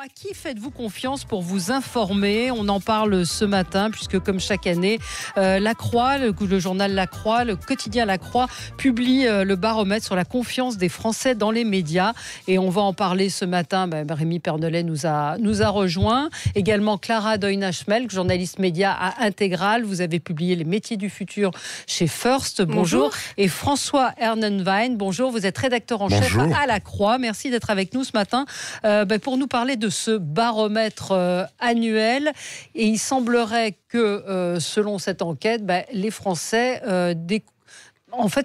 à qui faites-vous confiance pour vous informer? On en parle ce matin puisque comme chaque année, La Croix, le journal La Croix, le quotidien La Croix publie le baromètre sur la confiance des Français dans les médias. Et on va en parler ce matin. Rémi Pernelet nous a rejoint. Également Clara Doyna-Schmelk, journaliste média à Intégral. Vous avez publié Les métiers du futur chez First. Bonjour. Et François Ernenwein, bonjour. Vous êtes rédacteur en chef à La Croix. Merci d'être avec nous ce matin pour nous parler de ce baromètre annuel. Et il semblerait que, selon cette enquête, les Français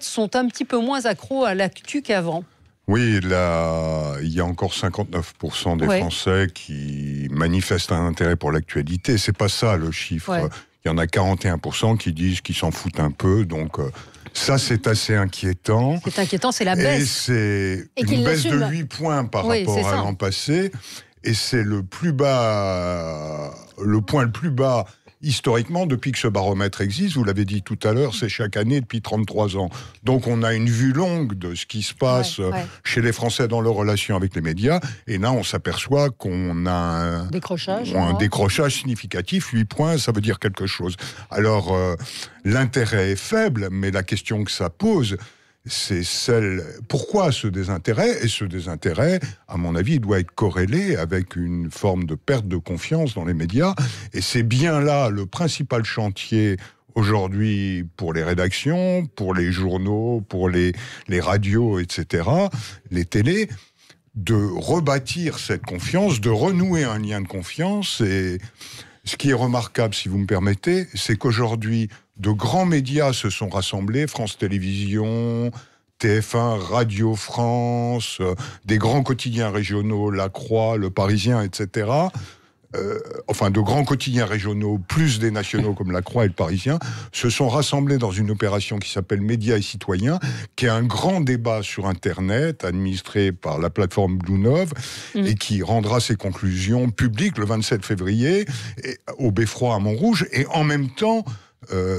sont un petit peu moins accros à l'actu qu'avant. Oui, là, il y a encore 59% des Français qui manifestent un intérêt pour l'actualité. C'est pas ça le chiffre. Ouais. Il y en a 41% qui disent qu'ils s'en foutent un peu. Donc ça, c'est assez inquiétant. C'est inquiétant, c'est la baisse. Et c'est une baisse de 8 points par rapport à l'an passé. Et c'est le point le plus bas historiquement depuis que ce baromètre existe. Vous l'avez dit tout à l'heure, c'est chaque année depuis 33 ans. Donc on a une vue longue de ce qui se passe chez les Français dans leurs relations avec les médias. Et là, on s'aperçoit qu'on a un décrochage significatif. 8 points, ça veut dire quelque chose. Alors, l'intérêt est faible, mais la question que ça pose, c'est pourquoi ce désintérêt? Et ce désintérêt, à mon avis, doit être corrélé avec une forme de perte de confiance dans les médias. Et c'est bien là le principal chantier aujourd'hui pour les rédactions, pour les journaux, pour les radios, etc., les télés, de rebâtir cette confiance, de renouer un lien de confiance. Et ce qui est remarquable, si vous me permettez, c'est qu'aujourd'hui, de grands médias se sont rassemblés, France Télévisions, TF1, Radio France, des grands quotidiens régionaux, La Croix, Le Parisien, etc. De grands quotidiens régionaux, plus des nationaux comme La Croix et Le Parisien, se sont rassemblés dans une opération qui s'appelle Médias et Citoyens, qui est un grand débat sur Internet, administré par la plateforme Bluenov, et qui rendra ses conclusions publiques le 27 février au Beffroi à Montrouge, et en même temps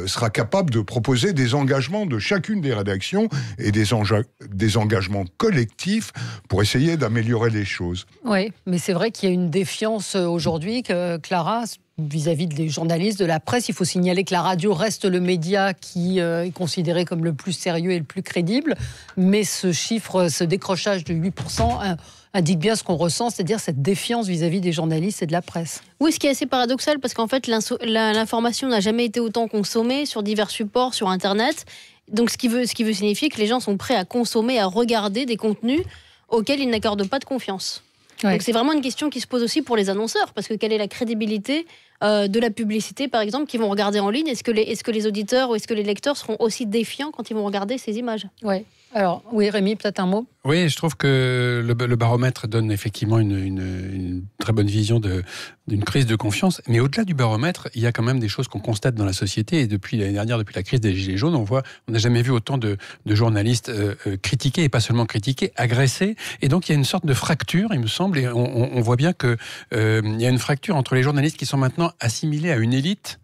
sera capable de proposer des engagements de chacune des rédactions et des engagements collectifs pour essayer d'améliorer les choses. Oui, mais c'est vrai qu'il y a une défiance aujourd'hui, Clara, vis-à-vis des journalistes, de la presse. Il faut signaler que la radio reste le média qui est considéré comme le plus sérieux et le plus crédible, mais ce décrochage de 8% indique bien ce qu'on ressent, c'est-à-dire cette défiance vis-à-vis des journalistes et de la presse. Oui, ce qui est assez paradoxal, parce qu'en fait, l'information n'a jamais été autant consommée sur divers supports, sur Internet. Donc, ce qui veut signifier que les gens sont prêts à consommer, à regarder des contenus auxquels ils n'accordent pas de confiance. Ouais. Donc, c'est vraiment une question qui se pose aussi pour les annonceurs, parce que quelle est la crédibilité de la publicité, par exemple, qu'ils vont regarder en ligne? Est-ce que les auditeurs ou est-ce que les lecteurs seront aussi défiants quand ils vont regarder ces images? Ouais. Alors, oui, Rémi, peut-être un mot? Oui, je trouve que le baromètre donne effectivement une très bonne vision d'une crise de confiance. Mais au-delà du baromètre, il y a quand même des choses qu'on constate dans la société. Et depuis l'année dernière, depuis la crise des Gilets jaunes, on n'a jamais vu autant de journalistes critiqués, et pas seulement critiqués, agressés. Et donc, il y a une sorte de fracture, il me semble. Et on voit bien qu'il y a une fracture entre les journalistes qui sont maintenant assimilés à une élite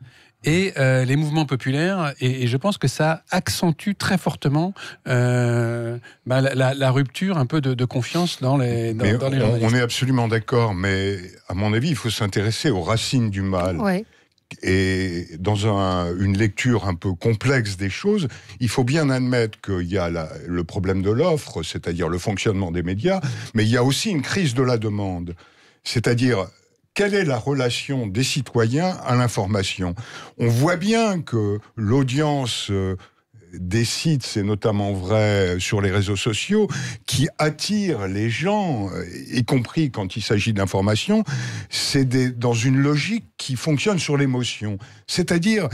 et les mouvements populaires, et je pense que ça accentue très fortement la rupture un peu de confiance dans les journalistes. On est absolument d'accord, mais à mon avis, il faut s'intéresser aux racines du mal. Ouais. Et dans une lecture un peu complexe des choses, il faut bien admettre qu'il y a le problème de l'offre, c'est-à-dire le fonctionnement des médias, mais il y a aussi une crise de la demande, c'est-à-dire quelle est la relation des citoyens à l'information? On voit bien que l'audience des sites, c'est notamment vrai sur les réseaux sociaux, qui attirent les gens, y compris quand il s'agit d'information, c'est dans une logique qui fonctionne sur l'émotion. C'est-à-dire,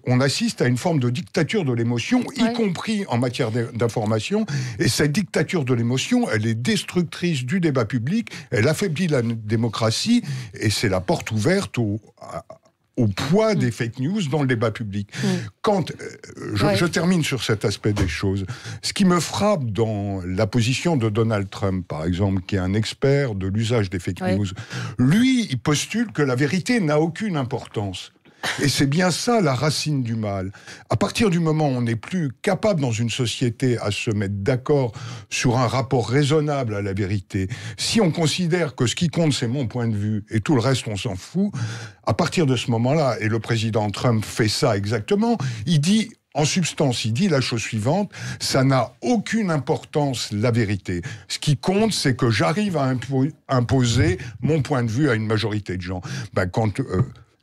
on assiste à une forme de dictature de l'émotion, y compris en matière d'information, et cette dictature de l'émotion, elle est destructrice du débat public, elle affaiblit la démocratie, et c'est la porte ouverte au poids des fake news dans le débat public. Je termine sur cet aspect des choses. Ce qui me frappe dans la position de Donald Trump, par exemple, qui est un expert de l'usage des fake news, lui, il postule que la vérité n'a aucune importance. Et c'est bien ça la racine du mal. À partir du moment où on n'est plus capable dans une société à se mettre d'accord sur un rapport raisonnable à la vérité, si on considère que ce qui compte c'est mon point de vue et tout le reste on s'en fout, à partir de ce moment-là, et le président Trump fait ça exactement, il dit... En substance, il dit la chose suivante, ça n'a aucune importance, la vérité. Ce qui compte, c'est que j'arrive à imposer mon point de vue à une majorité de gens. Quand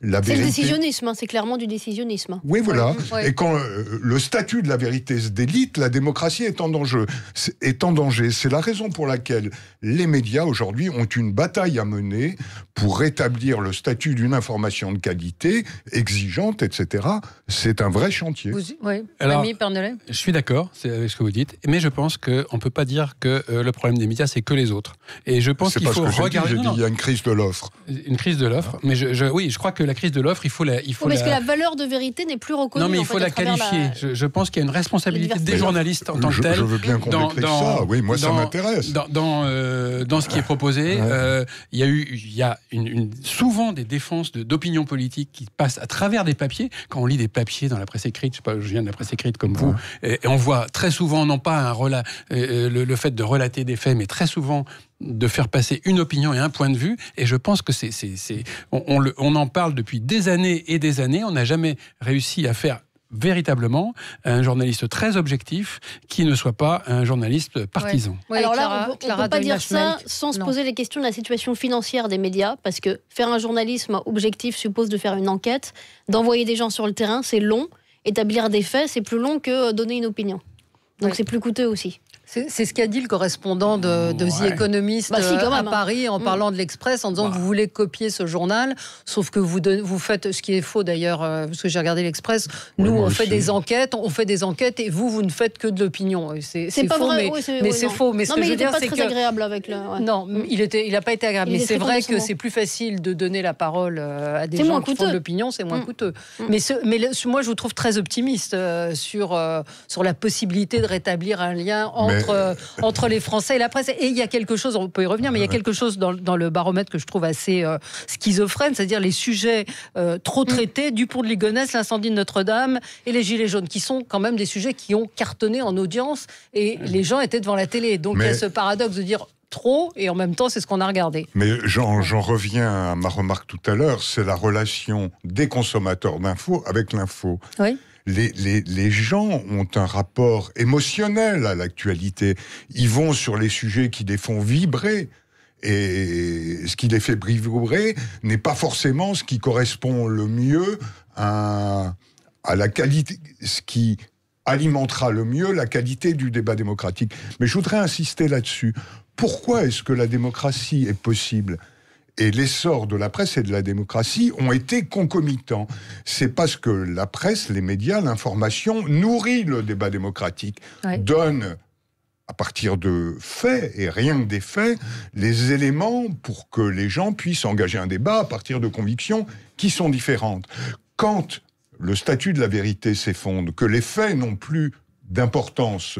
la vérité... C'est le décisionnisme, c'est clairement du décisionnisme. Oui, voilà. Oui. Et quand le statut de la vérité se délite, la démocratie est en danger. C'est la raison pour laquelle les médias, aujourd'hui, ont une bataille à mener pour rétablir le statut d'une information de qualité, exigeante, etc. C'est un vrai chantier. Oui, Alors, Rémi Pernelet. Je suis d'accord avec ce que vous dites, mais je pense qu'on ne peut pas dire que le problème des médias, c'est que les autres. Et je pense qu'il faut regarder... J'ai dit il y a une crise de l'offre. Une crise de l'offre, mais oui, je crois que la crise de l'offre, il faut la... Parce que la valeur de vérité n'est plus reconnue. Non, mais il faut la qualifier. Je pense qu'il y a une responsabilité des journalistes en tant que tels. Je veux bien qu'on décrit ça. Oui, moi, ça m'intéresse. Dans ce qui est proposé, il y a souvent des défenses d'opinion politique qui passent à travers des papiers. Quand on lit des papiers dans la presse écrite, je sais pas, je viens de la presse écrite comme vous, et on voit très souvent, non pas le fait de relater des faits, mais très souvent de faire passer une opinion et un point de vue. Et je pense que on en parle depuis des années et des années. On n'a jamais réussi à faire véritablement un journaliste très objectif qui ne soit pas un journaliste partisan. Ouais. Oui, alors là, on ne peut pas dire ça sans se poser les questions de la situation financière des médias, parce que faire un journalisme objectif suppose de faire une enquête, d'envoyer des gens sur le terrain, c'est long. Établir des faits, c'est plus long que donner une opinion. Donc c'est plus coûteux aussi. C'est ce qu'a dit le correspondant de The Economist à Paris en parlant de l'Express, en disant vous voulez copier ce journal, sauf que vous faites, ce qui est faux d'ailleurs, parce que j'ai regardé l'Express, nous on fait des enquêtes et vous ne faites que de l'opinion. C'est pas faux, vrai, mais c'est faux. Mais ce que je veux dire, c'est que agréable avec le. Ouais. Non, il n'a pas été agréable. Mais c'est vrai que c'est plus facile de donner la parole à des gens qui font de l'opinion, c'est moins coûteux. Mais moi je vous trouve très optimiste sur la possibilité de rétablir un lien entre les Français et la presse. Et il y a quelque chose, on peut y revenir, mais il y a quelque chose dans le baromètre que je trouve assez schizophrène, c'est-à-dire les sujets trop traités, Dupont de Ligonnès, l'incendie de Notre-Dame et les Gilets jaunes, qui sont quand même des sujets qui ont cartonné en audience et les gens étaient devant la télé. Donc il y a ce paradoxe de dire trop et en même temps c'est ce qu'on a regardé. Mais j'en reviens à ma remarque tout à l'heure, c'est la relation des consommateurs d'infos avec l'info. Oui. Les gens ont un rapport émotionnel à l'actualité. Ils vont sur les sujets qui les font vibrer. Et ce qui les fait vibrer n'est pas forcément ce qui correspond le mieux à la qualité, ce qui alimentera le mieux la qualité du débat démocratique. Mais je voudrais insister là-dessus. Pourquoi est-ce que la démocratie est possible ? Et l'essor de la presse et de la démocratie ont été concomitants. C'est parce que la presse, les médias, l'information nourrit le débat démocratique, donne, à partir de faits, et rien que des faits, les éléments pour que les gens puissent engager un débat à partir de convictions qui sont différentes. Quand le statut de la vérité s'effondre, que les faits n'ont plus d'importance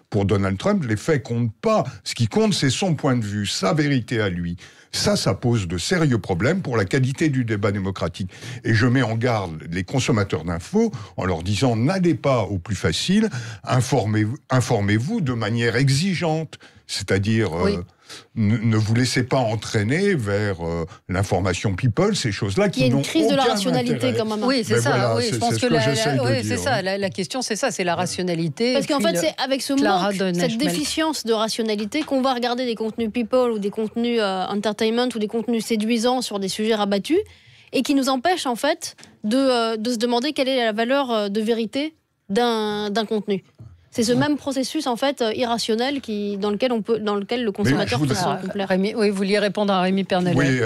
pour Donald Trump, les faits comptent pas. Ce qui compte, c'est son point de vue, sa vérité à lui. Ça pose de sérieux problèmes pour la qualité du débat démocratique. Et je mets en garde les consommateurs d'infos en leur disant, n'allez pas au plus facile, informez-vous de manière exigeante. C'est-à-dire, ne vous laissez pas entraîner vers l'information people, ces choses-là qui n'ont aucun intérêt. Il y a une crise de la rationalité quand même. Oui, c'est ça. Voilà, oui, je pense que c'est ça. La question, c'est ça, c'est la rationalité. Parce qu'en fait, c'est avec ce manque, cette déficience de rationalité qu'on va regarder des contenus people ou des contenus entertainment ou des contenus séduisants sur des sujets rabattus et qui nous empêche en fait de se demander quelle est la valeur de vérité d'un contenu. C'est ce même processus en fait irrationnel dans lequel le consommateur peut se complaire. Oui, vous vouliez répondre à Rémi Pernelet. Oui,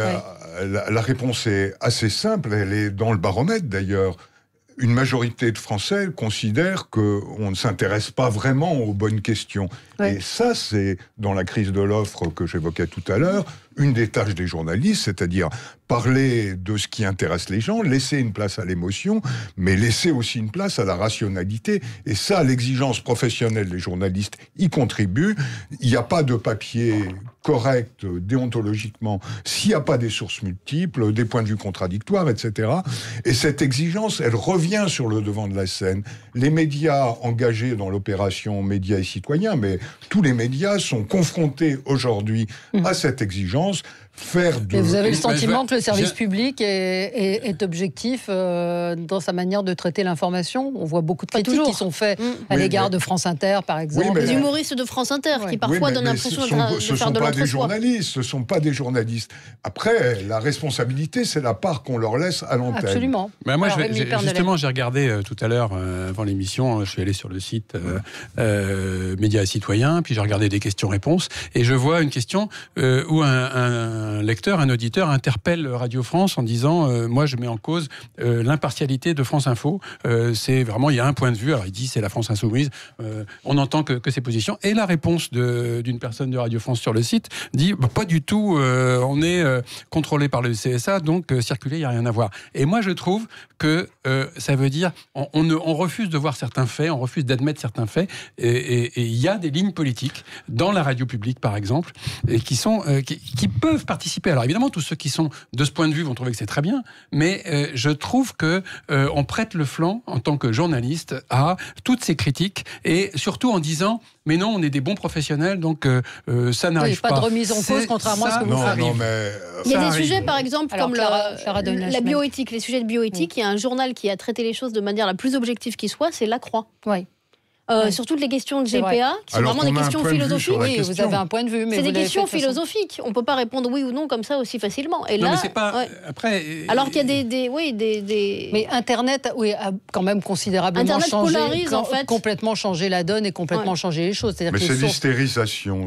la réponse est assez simple. Elle est dans le baromètre d'ailleurs. Une majorité de Français considèrent qu'on ne s'intéresse pas vraiment aux bonnes questions. Et ça, c'est dans la crise de l'offre que j'évoquais tout à l'heure, une des tâches des journalistes, c'est-à-dire parler de ce qui intéresse les gens, laisser une place à l'émotion, mais laisser aussi une place à la rationalité. Et ça, l'exigence professionnelle des journalistes y contribue. Il n'y a pas de papier correct déontologiquement s'il n'y a pas des sources multiples, des points de vue contradictoires, etc. Et cette exigence, elle revient sur le devant de la scène. Les médias engagés dans l'opération Médias et Citoyens, mais tous les médias sont confrontés aujourd'hui à cette exigence. Mais vous avez le sentiment que le service public est objectif dans sa manière de traiter l'information? On voit beaucoup de critiques qui sont faites à l'égard de France Inter, par exemple. Les humoristes de France Inter qui parfois donnent l'impression de faire de l'entre-soi. Ce ne sont pas des journalistes. Après, la responsabilité, c'est la part qu'on leur laisse à l'antenne. Absolument. Bah moi, justement, j'ai regardé tout à l'heure, avant l'émission, je suis allé sur le site Médias et Citoyens, puis j'ai regardé des questions-réponses, et je vois une question où un lecteur, un auditeur interpelle Radio France en disant moi je mets en cause l'impartialité de France Info, c'est vraiment, il y a un point de vue, alors il dit c'est la France Insoumise, on entend que ses positions, et la réponse d'une personne de Radio France sur le site dit pas du tout, on est contrôlé par le CSA, donc circuler, il n'y a rien à voir. Et moi je trouve que ça veut dire on refuse de voir certains faits, on refuse d'admettre certains faits, et il y a des lignes politiques dans la radio publique par exemple, et qui peuvent participer. Alors évidemment, tous ceux qui sont de ce point de vue vont trouver que c'est très bien, mais je trouve que on prête le flanc en tant que journaliste à toutes ces critiques, et surtout en disant mais non, on est des bons professionnels, donc ça n'arrive pas. Pas de remise en cause, contrairement à ce que vous faites. Il y a des sujets, par exemple, comme la bioéthique, les sujets de bioéthique. Il y a un journal qui a traité les choses de manière la plus objective qui soit, c'est La Croix. Oui. Sur toutes les questions de GPA, qui sont vraiment des questions philosophiques. Oui, vous avez un point de vue, mais c'est des questions philosophiques. On ne peut pas répondre oui ou non comme ça aussi facilement. Et non, là, mais c'est pas. Après. Alors qu'il y a des. Mais Internet, a quand même considérablement changé, complètement changé la donne et complètement changé les choses. Mais c'est l'hystérisation,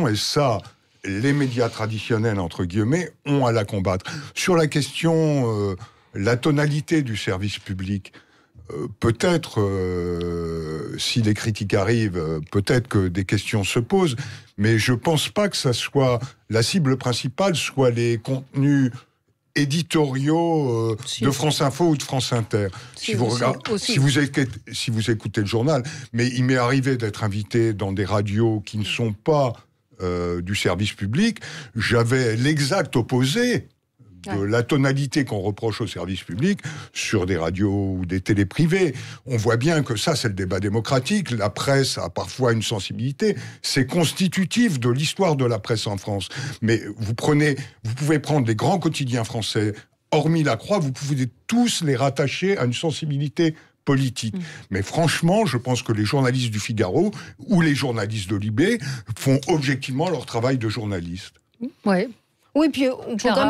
et ça. Les médias traditionnels, entre guillemets, ont à la combattre. Sur la question, la tonalité du service public, peut-être, si les critiques arrivent, peut-être que des questions se posent, mais je ne pense pas que ça soit la cible principale, soit les contenus éditoriaux de France Info ou de France Inter. Si vous écoutez le journal, mais il m'est arrivé d'être invité dans des radios qui ne sont pas du service public, j'avais l'exact opposé de la tonalité qu'on reproche au service public sur des radios ou des télés privées. On voit bien que ça, c'est le débat démocratique. La presse a parfois une sensibilité. C'est constitutif de l'histoire de la presse en France. Mais vous pouvez prendre les grands quotidiens français, hormis La Croix, vous pouvez tous les rattacher à une sensibilité politique. Mais franchement, je pense que les journalistes du Figaro ou les journalistes de Libé font objectivement leur travail de journaliste. Oui, puis on peut quand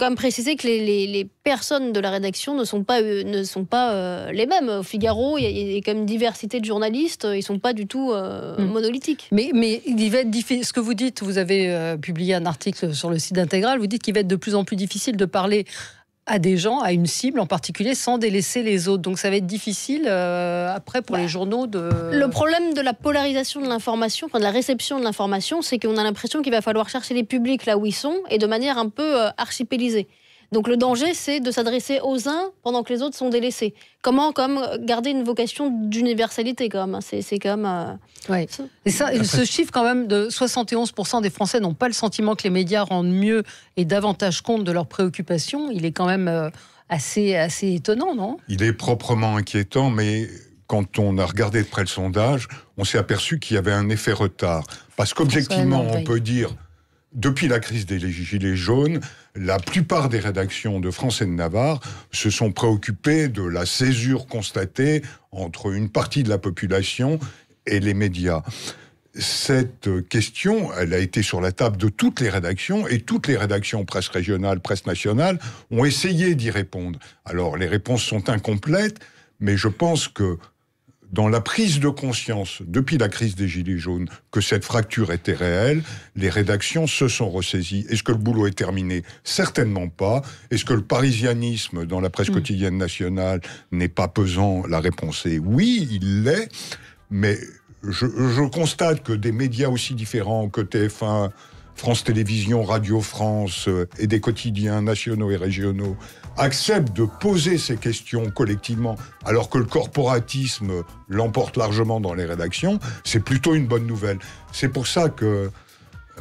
même préciser que les personnes de la rédaction ne sont pas les mêmes. Au Figaro, il y a quand même une diversité de journalistes, ils ne sont pas du tout monolithiques. Mais il va être difficile. Ce que vous dites, vous avez publié un article sur le site d'Intégral, vous dites qu'il va être de plus en plus difficile de parler à des gens, à une cible en particulier, sans délaisser les autres. Donc ça va être difficile après pour les journaux de... Le problème de la polarisation de l'information, de la réception de l'information, c'est qu'on a l'impression qu'il va falloir chercher les publics là où ils sont et de manière un peu archipélisée. Donc le danger, c'est de s'adresser aux uns pendant que les autres sont délaissés. Comment garder une vocation d'universalité quand même. C'est quand même... Et ça, ce chiffre quand même de 71% des Français n'ont pas le sentiment que les médias rendent mieux et davantage compte de leurs préoccupations. Il est quand même assez étonnant, non? Il est proprement inquiétant, mais quand on a regardé de près le sondage, on s'est aperçu qu'il y avait un effet retard. Parce qu'objectivement, on peut dire... Depuis la crise des Gilets jaunes, la plupart des rédactions de France et de Navarre se sont préoccupées de la césure constatée entre une partie de la population et les médias. Cette question, elle a été sur la table de toutes les rédactions, et toutes les rédactions, presse régionale, presse nationale, ont essayé d'y répondre. Alors, les réponses sont incomplètes, mais je pense que dans la prise de conscience, depuis la crise des Gilets jaunes, que cette fracture était réelle, les rédactions se sont ressaisies. Est-ce que le boulot est terminé? Certainement pas. Est-ce que le parisianisme dans la presse quotidienne nationale n'est pas pesant? La réponse est oui, il l'est. Mais je constate que des médias aussi différents que TF1, France Télévisions, Radio France et des quotidiens nationaux et régionaux acceptent de poser ces questions collectivement, alors que le corporatisme l'emporte largement dans les rédactions, c'est plutôt une bonne nouvelle. C'est pour ça que,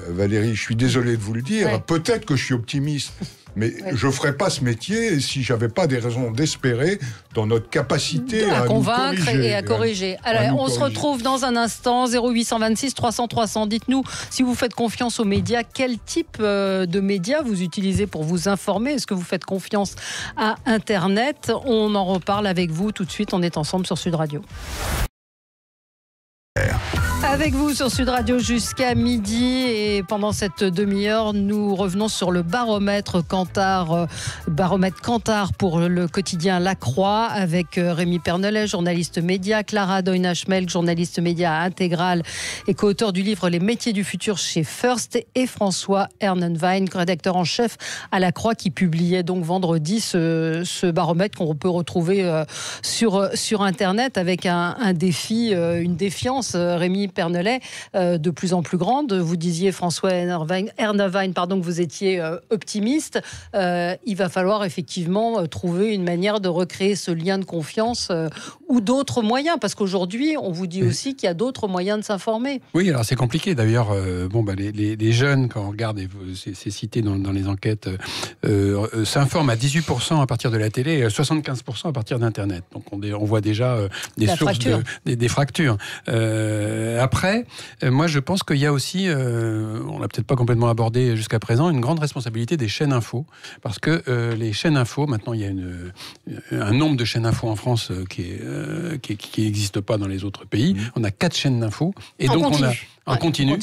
Valérie, je suis désolé de vous le dire, peut-être que je suis optimiste, mais je ne ferais pas ce métier si je n'avais pas des raisons d'espérer dans notre capacité à convaincre et à corriger. Alors, on se retrouve dans un instant, 0826 300 300. Dites-nous, si vous faites confiance aux médias, quel type de médias vous utilisez pour vous informer? Est-ce que vous faites confiance à Internet? On en reparle avec vous tout de suite, on est ensemble sur Sud Radio. Avec vous sur Sud Radio jusqu'à midi, et pendant cette demi-heure, nous revenons sur le baromètre Kantar pour le quotidien La Croix, avec Rémi Pernelet, journaliste média, Clara Doyna-Schmelk, journaliste média Intégral et co-auteur du livre Les métiers du futur chez First, et François Ernenwein, rédacteur en chef à La Croix, qui publiait donc vendredi ce baromètre qu'on peut retrouver sur Internet, avec un défi, une défiance, Rémi Pernelet, de plus en plus grande. Vous disiez, François Ernenwein, que vous étiez optimiste. Il va falloir effectivement trouver une manière de recréer ce lien de confiance ou d'autres moyens, parce qu'aujourd'hui, on vous dit aussi qu'il y a d'autres moyens de s'informer. Oui, alors c'est compliqué. D'ailleurs, les jeunes, quand on regarde, et c'est cité dans les enquêtes, s'informent à 18% à partir de la télé et 75% à partir d'Internet. Donc on voit déjà des sources, des fractures. Après, moi je pense qu'il y a aussi, on l'a peut-être pas complètement abordé jusqu'à présent, une grande responsabilité des chaînes info, parce que les chaînes info, maintenant il y a un nombre de chaînes info en France qui n'existe pas dans les autres pays. On a 4 chaînes d'info, et donc on a en continu.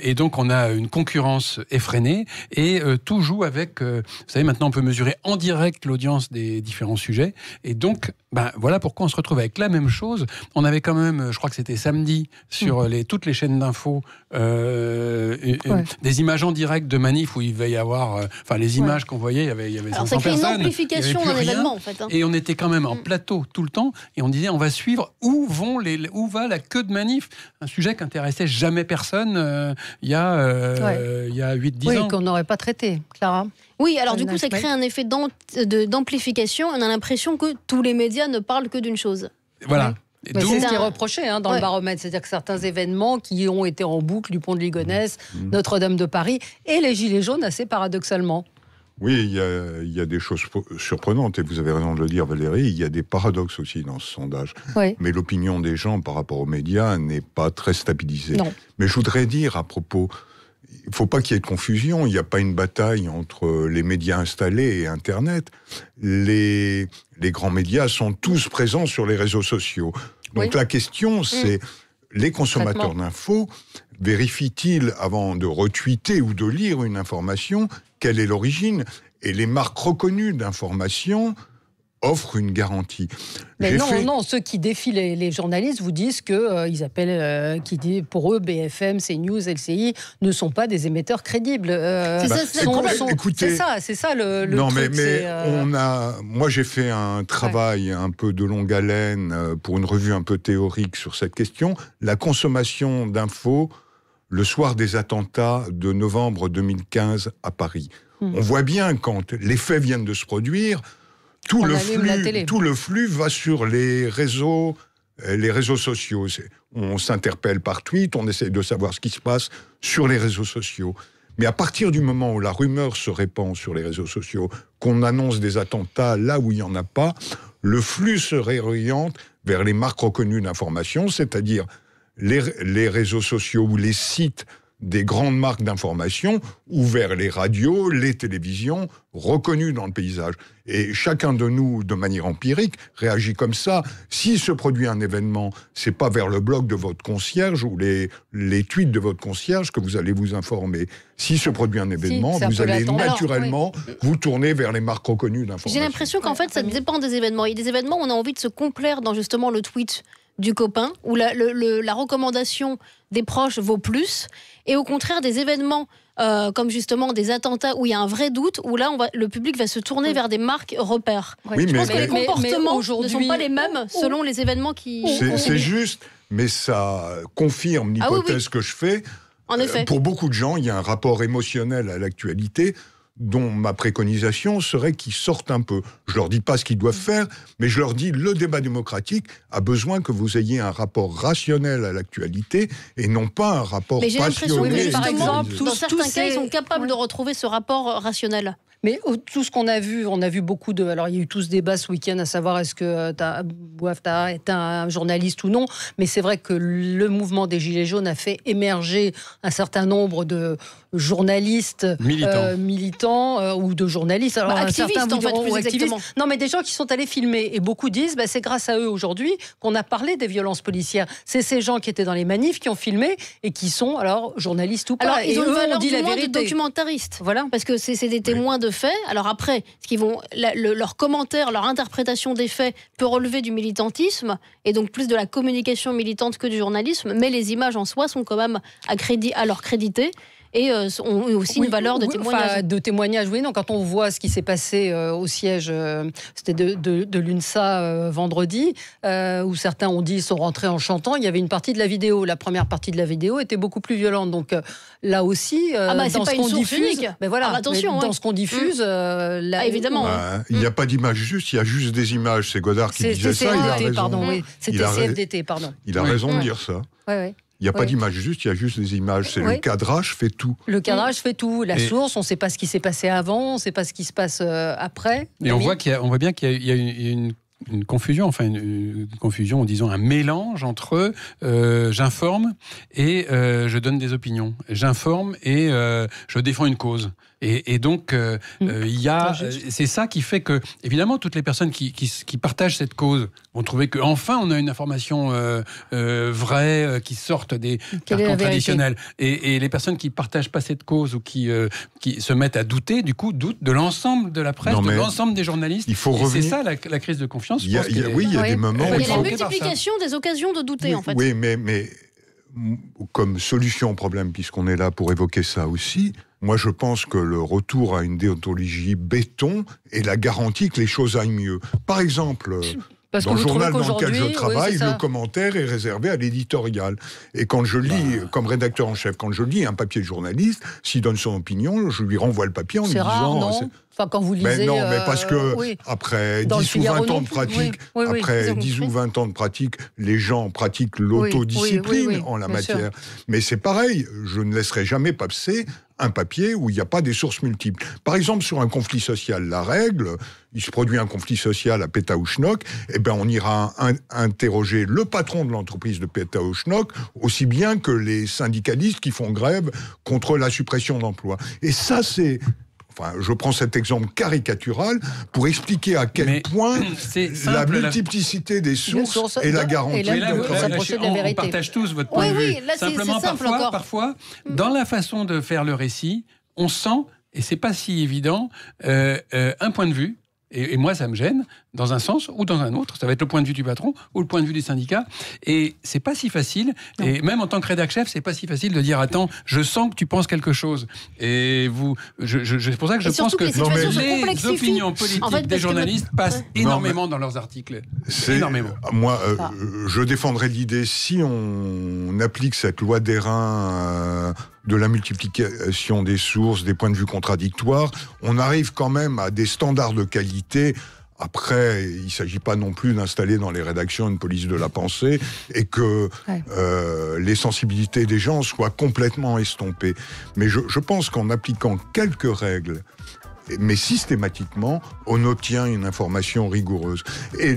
Et donc on a une concurrence effrénée, et tout joue avec, vous savez, maintenant on peut mesurer en direct l'audience des différents sujets, et donc voilà pourquoi on se retrouve avec la même chose. On avait quand même, je crois que c'était samedi, sur toutes les chaînes d'infos, des images en direct de manifs où il va y avoir, les images qu'on voyait, il y avait 500 personnes. C'est une amplification d'un événement, en fait. Et on était quand même en plateau tout le temps, et on disait on va suivre où va la queue de manif, un sujet qui intéressait jamais personne il y a 8-10 ans. Oui, qu'on n'aurait pas traité, Clara. Oui, alors du coup, ça crée un effet d'amplification. On a l'impression que tous les médias ne parlent que d'une chose. Voilà. C'est ce qui est reproché dans le baromètre. C'est-à-dire que certains événements qui ont été en boucle, du pont de Ligonnès, Notre-Dame de Paris, et les Gilets jaunes, assez paradoxalement. Oui, il y a des choses surprenantes, et vous avez raison de le dire, Valérie, il y a des paradoxes aussi dans ce sondage. Oui. Mais l'opinion des gens par rapport aux médias n'est pas très stabilisée. Non. Mais je voudrais dire à propos, il ne faut pas qu'il y ait de confusion, il n'y a pas une bataille entre les médias installés et Internet. Les grands médias sont tous présents sur les réseaux sociaux. Donc la question, c'est, les consommateurs d'infos vérifient-ils, avant de retweeter ou de lire une information, quelle est l'origine? Et les marques reconnues d'information offrent une garantie. Mais non, ceux qui défient les journalistes vous disent que ils appellent, pour eux, BFM, CNews, LCI ne sont pas des émetteurs crédibles. C'est ça le non, truc. Moi j'ai fait un travail un peu de longue haleine pour une revue un peu théorique sur cette question. La consommation d'infos le soir des attentats de novembre 2015 à Paris. On voit bien, quand les faits viennent de se produire, tout le flux va sur les réseaux sociaux. On s'interpelle par tweet, on essaie de savoir ce qui se passe sur les réseaux sociaux. Mais à partir du moment où la rumeur se répand sur les réseaux sociaux, qu'on annonce des attentats là où il n'y en a pas, le flux se réoriente vers les marques reconnues d'information, c'est-à-dire les réseaux sociaux ou les sites des grandes marques d'information, ou vers les radios, les télévisions, reconnues dans le paysage. Et chacun de nous, de manière empirique, réagit comme ça. Si se produit un événement, c'est pas vers le blog de votre concierge ou les tweets de votre concierge que vous allez vous informer. Si se produit un événement, vous allez naturellement vous tourner vers les marques reconnues d'information. J'ai l'impression qu'en fait, ça dépend des événements. Il y a des événements où on a envie de se complaire dans justement le tweet du copain, où la recommandation des proches vaut plus, et au contraire des événements comme justement des attentats où il y a un vrai doute, où là le public va se tourner vers des marques repères. Oui, je pense que les comportements ne sont pas les mêmes selon les événements qui... C'est juste, mais ça confirme l'hypothèse que je fais. En effet. Pour beaucoup de gens, il y a un rapport émotionnel à l'actualité dont ma préconisation serait qu'ils sortent un peu. Je leur dis pas ce qu'ils doivent faire, mais je leur dis le débat démocratique a besoin que vous ayez un rapport rationnel à l'actualité et non pas un rapport passionné. Mais j'ai l'impression que, par exemple, dans certains cas, ils sont capables de retrouver ce rapport rationnel. Mais tout ce qu'on a vu, on a vu beaucoup de... Alors, il y a eu tout ce débat ce week-end à savoir est-ce que Bouafta est un journaliste ou non. Mais c'est vrai que le mouvement des Gilets jaunes a fait émerger un certain nombre de journalistes militants ou de journalistes. Alors, activistes, en fait, plus exactement. Non, mais des gens qui sont allés filmer. Et beaucoup disent, c'est grâce à eux aujourd'hui qu'on a parlé des violences policières. C'est ces gens qui étaient dans les manifs, qui ont filmé et qui sont, alors, journalistes ou pas. Alors, ils ont une valeur dit du la moins de vérité. documentaristes. Voilà. Parce que c'est des témoins de faits. Alors après, leur commentaire, leur interprétation des faits peut relever du militantisme et donc plus de la communication militante que du journalisme, mais les images en soi sont quand même à leur créditer. Et ont aussi une valeur de témoignage. Enfin, de témoignage, oui. Non, quand on voit ce qui s'est passé au siège, c'était de l'UNSA vendredi, où certains ont dit qu'ils sont rentrés en chantant, il y avait une partie de la vidéo. La première partie de la vidéo était beaucoup plus violente. Donc là aussi, dans ce qu'on diffuse, dans ce qu'on diffuse, là, évidemment. Il n'y a pas d'image juste, il y a juste des images. C'est Godard qui disait ça. Il a raison. Pardon, oui. C'était CFDT, pardon. Il a raison de dire ça. Oui. Il n'y a pas d'image juste, il y a juste des images. C'est le cadrage fait tout. Le cadrage fait tout. La source, on ne sait pas ce qui s'est passé avant, on ne sait pas ce qui se passe après. Et on voit bien qu'il y a une confusion, enfin une confusion, disons un mélange entre j'informe et je donne des opinions. J'informe et je défends une cause. Et donc, il y a, c'est ça qui fait que, évidemment, toutes les personnes qui partagent cette cause vont trouver qu'enfin, on a une information vraie qui sortent des carcans traditionnels. Et les personnes qui ne partagent pas cette cause ou qui se mettent à douter, du coup, doutent de l'ensemble de la presse, de l'ensemble des journalistes. Il faut revenir. C'est ça la crise de confiance. Il y a des moments où il y a la multiplication des occasions de douter, en fait. Oui, mais comme solution au problème, puisqu'on est là pour évoquer ça aussi, moi je pense que le retour à une déontologie béton est la garantie que les choses aillent mieux. Par exemple, dans le journal dans lequel je travaille, le commentaire est réservé à l'éditorial. Et quand je lis, comme rédacteur en chef, quand je lis un papier de journaliste, s'il donne son opinion, je lui renvoie le papier en lui disant... Rare, non enfin, quand vous lisez... Mais non, mais parce que après 10 ou 20 ans de pratique, après 10 ou 20 ans de pratique, les gens pratiquent l'autodiscipline en la matière. Sûr. Mais c'est pareil, je ne laisserai jamais passer un papier où il n'y a pas des sources multiples. Par exemple, sur un conflit social, la règle, il se produit un conflit social à Pétaouchnok, eh ben on ira interroger le patron de l'entreprise de Pétaouchnok, aussi bien que les syndicalistes qui font grève contre la suppression d'emplois. Et ça, c'est... Enfin, je prends cet exemple caricatural pour expliquer à quel point la multiplicité des sources est la garantie. On partage tous votre point de vue. Là, simplement, parfois, dans la façon de faire le récit, on sent, et c'est pas si évident, un point de vue. Et moi, ça me gêne, dans un sens ou dans un autre. Ça va être le point de vue du patron ou le point de vue des syndicats. Et c'est pas si facile. Non. Et même en tant que rédac-chef, c'est pas si facile de dire « Attends, je sens que tu penses quelque chose. » Et c'est pour ça que je pense que les opinions politiques des journalistes passent énormément dans leurs articles. Énormément. Moi, je défendrais l'idée, si on applique cette loi d'Hérin... de la multiplication des sources, des points de vue contradictoires, on arrive quand même à des standards de qualité. Après, il ne s'agit pas non plus d'installer dans les rédactions une police de la pensée et que les sensibilités des gens soient complètement estompées. Mais je pense qu'en appliquant quelques règles, mais systématiquement, on obtient une information rigoureuse. Et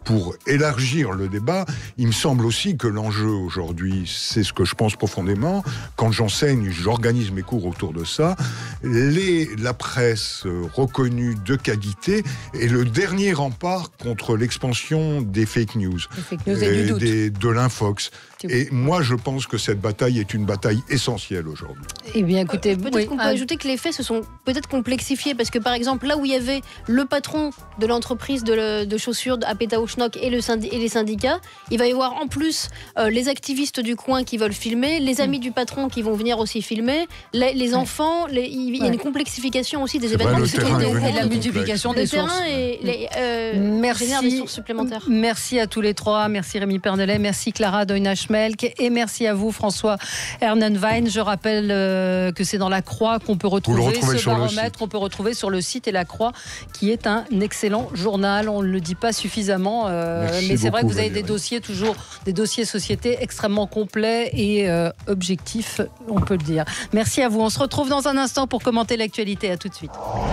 pour élargir le débat, il me semble aussi que l'enjeu aujourd'hui, c'est ce que je pense profondément, quand j'enseigne, j'organise mes cours autour de ça, la presse reconnue de qualité est le dernier rempart contre l'expansion des fake news, de l'infox. Et moi, je pense que cette bataille est une bataille essentielle aujourd'hui. Eh bien, écoutez, peut-être qu'on peut ajouter que les faits se sont peut-être complexifiés, parce que par exemple, là où il y avait le patron de l'entreprise de chaussures à Pétaouchnok FNOC et les syndicats. Il va y avoir en plus les activistes du coin qui veulent filmer, les amis du patron qui vont venir aussi filmer, les enfants. Il y a une complexification aussi des événements de sécurité et la multiplication des sources. Merci. Génère des sources supplémentaires. Merci à tous les trois. Merci Rémi Pernelet, merci Clara Doyna-Schmelk et merci à vous François Hernenwein. Je rappelle que c'est dans La Croix qu'on peut retrouver ce baromètre, qu'on peut retrouver sur le site, et La Croix qui est un excellent journal. On ne le dit pas suffisamment, mais c'est vrai que vous avez des dossiers, toujours des dossiers société extrêmement complets et objectifs, on peut le dire. Merci à vous. On se retrouve dans un instant pour commenter l'actualité. À tout de suite.